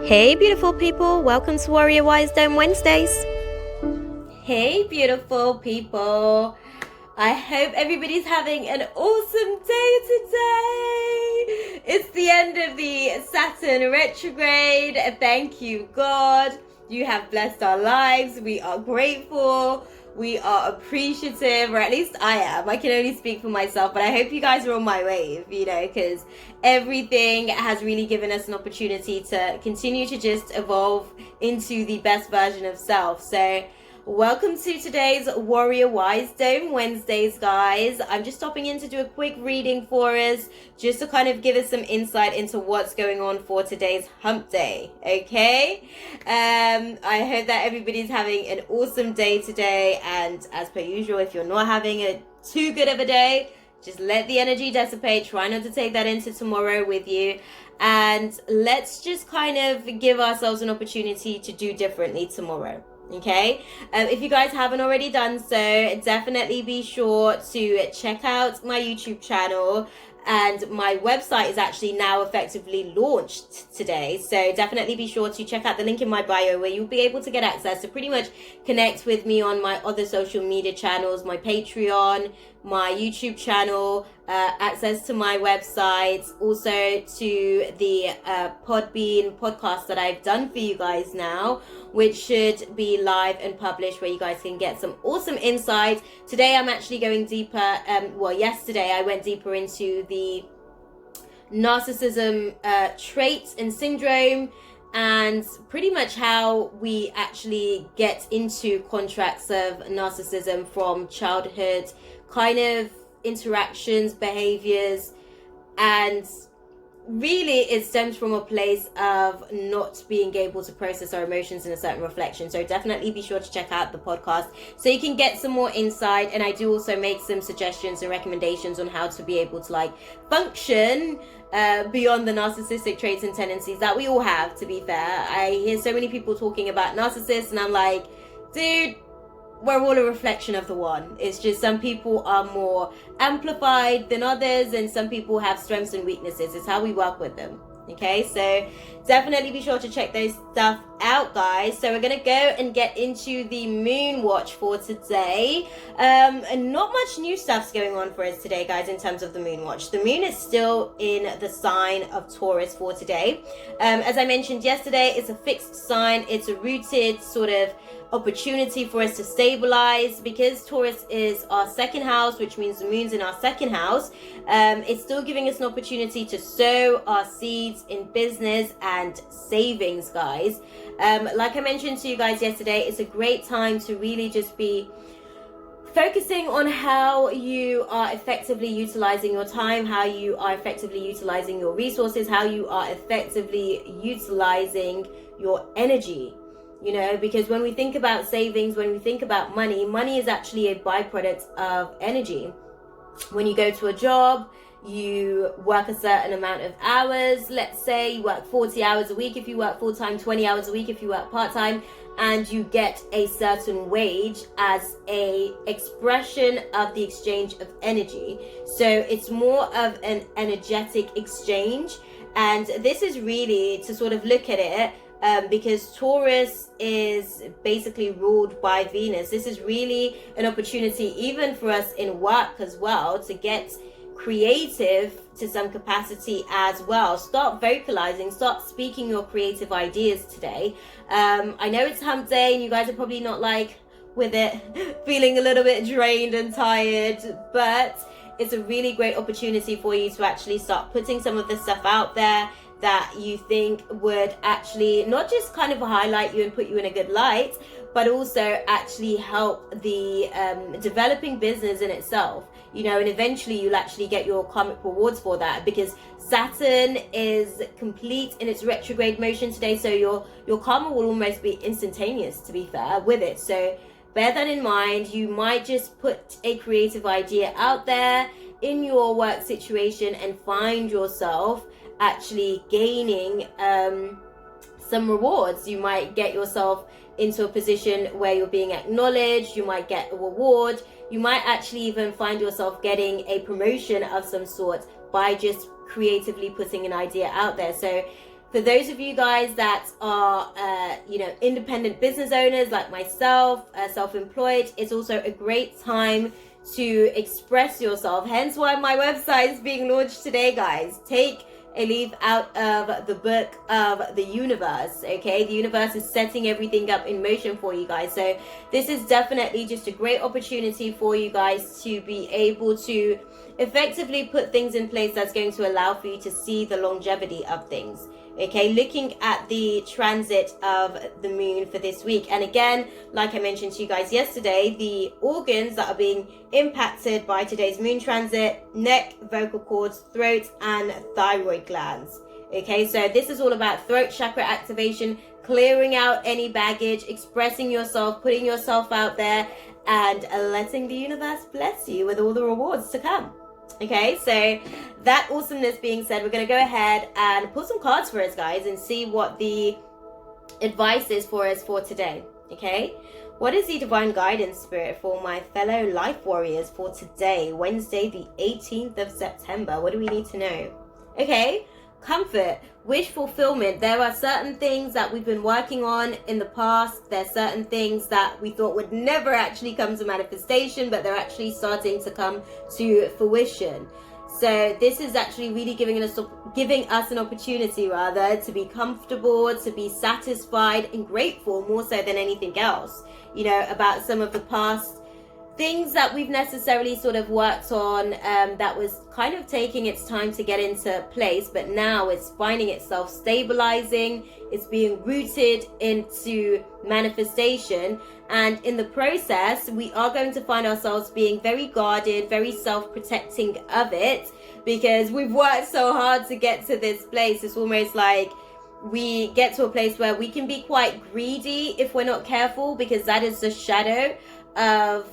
Hey beautiful people, welcome to Warrior Wisdom Wednesdays. Hey beautiful people, I hope everybody's having an awesome day today. It's the end of the Saturn retrograde. Thank you God, you have blessed our lives. We are grateful. We are appreciative, or at least I am. I can only speak for myself, but I hope you guys are on my wave, because everything has really given us an opportunity to continue to just evolve into the best version of self. So welcome to today's Warrior Wisdom Wednesdays, guys. I'm just stopping in to do a quick reading for us, just to kind of give us some insight into what's going on for today's hump day, okay? I hope that everybody's having an awesome day today, and as per usual, if you're not having a too good of a day, just let the energy dissipate. Try not to take that into tomorrow with you, and let's just kind of give ourselves an opportunity to do differently tomorrow. Okay, if you guys haven't already done so, definitely be sure to check out my YouTube channel, and my website is actually now effectively launched today, so definitely be sure to check out the link in my bio, where you'll be able to get access to pretty much connect with me on my other social media channels, my Patreon, my YouTube channel, access to my website, also to the Podbean podcast that I've done for you guys now, which should be live and published, where you guys can get some awesome insights. Today I'm actually going deeper, yesterday I went deeper into the narcissism traits and syndrome, and pretty much how we actually get into contracts of narcissism from childhood kind of interactions, behaviors, and really it stems from a place of not being able to process our emotions in a certain reflection. So definitely be sure to check out the podcast so you can get some more insight, and I do also make some suggestions and recommendations on how to be able to function beyond the narcissistic traits and tendencies that we all have. To be fair, I hear so many people talking about narcissists, and I'm like, dude, we're all a reflection of the one. It's just some people are more amplified than others, and some people have strengths and weaknesses. It's how we work with them. Okay, so definitely be sure to check those stuff out, guys. So we're gonna go and get into the moon watch for today. And not much new stuff's going on for us today, guys, in terms of the moon watch. The moon is still in the sign of Taurus for today. As I mentioned yesterday, it's a fixed sign. It's a rooted sort of opportunity for us to stabilize, because Taurus is our second house, which means the moon's in our second house. It's still giving us an opportunity to sow our seeds in business and savings, guys. Like I mentioned to you guys yesterday, it's a great time to really just be focusing on how you are effectively utilizing your time, how you are effectively utilizing your resources, how you are effectively utilizing your energy. Because when we think about savings, when we think about money is actually a byproduct of energy. When you go to a job, you work a certain amount of hours. Let's say you work 40 hours a week if you work full-time, 20 hours a week if you work part-time, and you get a certain wage as a expression of the exchange of energy. So it's more of an energetic exchange, and this is really to sort of look at it, because Taurus is basically ruled by Venus. This is really an opportunity, even for us in work as well, to get creative to some capacity as well. Start vocalizing, start speaking your creative ideas today. I know it's hump day and you guys are probably not with it, feeling a little bit drained and tired, but it's a really great opportunity for you to actually start putting some of this stuff out there that you think would actually not just kind of highlight you and put you in a good light, but also actually help the developing business in itself, and eventually you'll actually get your karmic rewards for that, because Saturn is complete in its retrograde motion today, so your karma will almost be instantaneous, to be fair, with it. So bear that in mind. You might just put a creative idea out there in your work situation and find yourself actually gaining some rewards. You might get yourself into a position where you're being acknowledged. You might get a reward. You might actually even find yourself getting a promotion of some sort by just creatively putting an idea out there. So For those of you guys that are, independent business owners like myself, self-employed, it's also a great time to express yourself. Hence why my website is being launched today, guys. Take a leaf out of the book of the universe. Okay, the universe is setting everything up in motion for you guys. So this is definitely just a great opportunity for you guys to be able to effectively put things in place that's going to allow for you to see the longevity of things. Okay, looking at the transit of the moon for this week. And again, like I mentioned to you guys yesterday, the organs that are being impacted by today's moon transit: neck, vocal cords, throat, and thyroid glands. Okay, so this is all about throat chakra activation, clearing out any baggage, expressing yourself, putting yourself out there, and letting the universe bless you with all the rewards to come. Okay, so that awesomeness being said, we're going to go ahead and pull some cards for us, guys, and see what the advice is for us for today. Okay, what is the divine guidance, spirit, for my fellow life warriors for today, Wednesday the 18th of September? What do we need to know? Okay, comfort, wish fulfillment. There are certain things that we've been working on in the past. There's certain things that we thought would never actually come to manifestation, but they're actually starting to come to fruition. So this is actually really giving us an opportunity, rather, to be comfortable, to be satisfied and grateful, more so than anything else, about some of the past things that we've necessarily sort of worked on, that was kind of taking its time to get into place, but now it's finding itself stabilizing, it's being rooted into manifestation, and in the process we are going to find ourselves being very guarded, very self-protecting of it, because we've worked so hard to get to this place. It's almost like we get to a place where we can be quite greedy if we're not careful, because that is the shadow of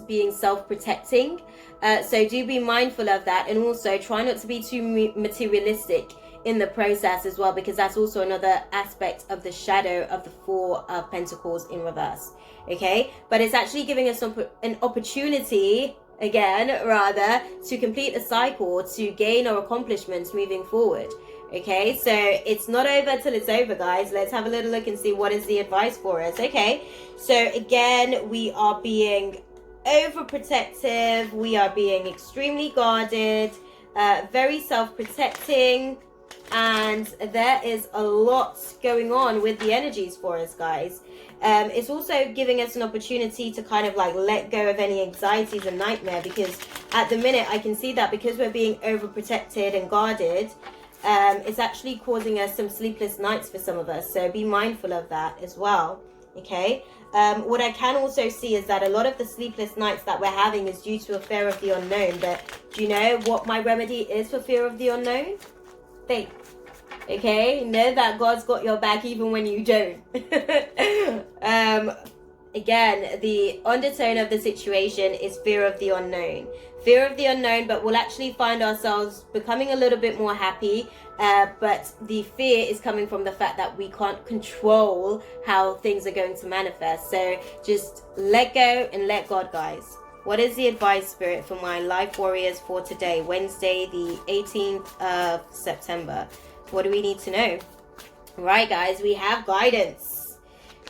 being self-protecting. So do be mindful of that, and also try not to be too materialistic in the process as well, because that's also another aspect of the shadow of the Four of Pentacles in reverse. Okay, but it's actually giving us an opportunity, again, rather, to complete a cycle, to gain our accomplishments moving forward. Okay, so it's not over till it's over, guys. Let's have a little look and see what is the advice for us. Okay, so again, we are being overprotective. We are being extremely guarded, very self-protecting. And there is a lot going on with the energies for us, guys. It's also giving us an opportunity to kind of like let go of any anxieties and nightmare, because at the minute I can see that because we're being overprotected and guarded, it's actually causing us some sleepless nights for some of us. So be mindful of that as well. Okay. What I can also see is that a lot of the sleepless nights that we're having is due to a fear of the unknown. But do you know what my remedy is for fear of the unknown? Faith. Okay, know that God's got your back even when you don't. Again, the undertone of the situation is fear of the unknown. Fear of the unknown, but we'll actually find ourselves becoming a little bit more happy. But the fear is coming from the fact that we can't control how things are going to manifest. So just let go and let God, guys. What is the advice, spirit, for my life warriors for today, Wednesday, the 18th of September? What do we need to know? Right, guys, we have guidance.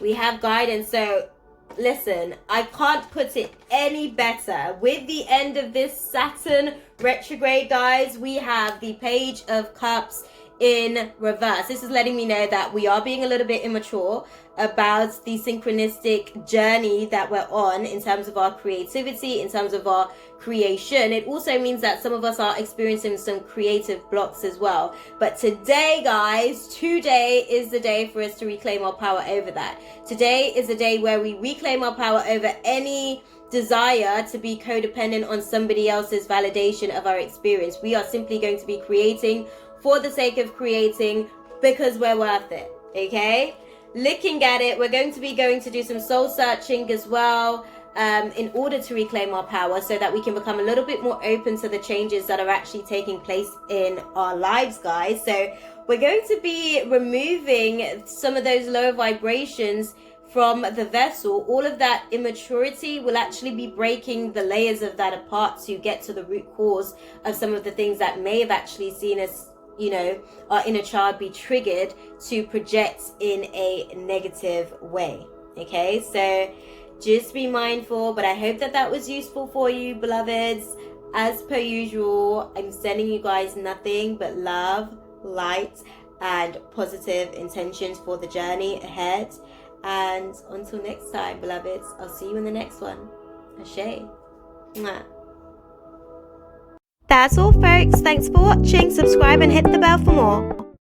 We have guidance. So listen, I can't put it any better. With the end of this Saturn retrograde, guys, we have the Page of Cups in reverse. This is letting me know that we are being a little bit immature about the synchronistic journey that we're on in terms of our creativity, in terms of our creation. It also means that some of us are experiencing some creative blocks as well. But today, guys, today is the day for us to reclaim our power over that. Today is the day where we reclaim our power over any desire to be codependent on somebody else's validation of our experience. We are simply going to be creating for the sake of creating, because we're worth it. Okay, looking at it, we're going to do some soul searching as well, in order to reclaim our power, so that we can become a little bit more open to the changes that are actually taking place in our lives, guys. So we're going to be removing some of those lower vibrations from the vessel. All of that immaturity will actually be breaking the layers of that apart to get to the root cause of some of the things that may have actually seen us our inner child be triggered to project in a negative way. Okay, so just be mindful, but I hope that was useful for you, beloveds. As per usual, I'm sending you guys nothing but love, light, and positive intentions for the journey ahead. And until next time, beloveds, I'll see you in the next one. Ashe. Mwah. That's all, folks. Thanks for watching. Subscribe and hit the bell for more.